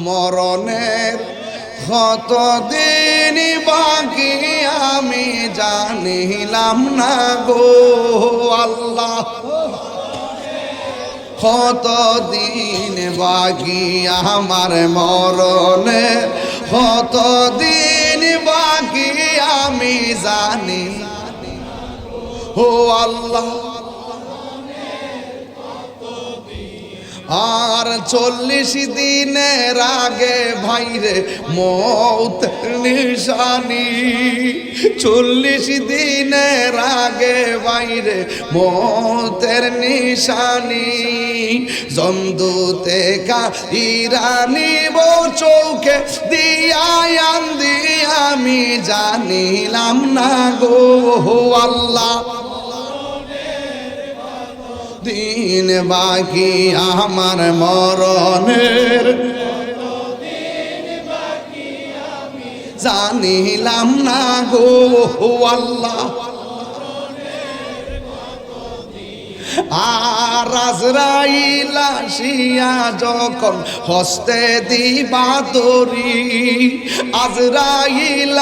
মরণের কতদিন বাকি আমি জানিলাম না গো আল্লাহ কতদিন বাকি আমার মরণের কতদিন বাকি আমি জানি ও আল্লাহ আর 40 দিনের আগে ভাইরে মৌত নিশানি 40 দিনের আগে ভাইরে মৌতের নিশানি জমদূতে ইরানি বউ চৌকে দিয়ায়ান আমি জানিলাম না গো আল্লাহ দিন বাকি আমার মরণের জানিলাম না গো আল্লাহ আর আজরাইল আসিয়া যখন হস্তে দিবা দড়ি আজরাইল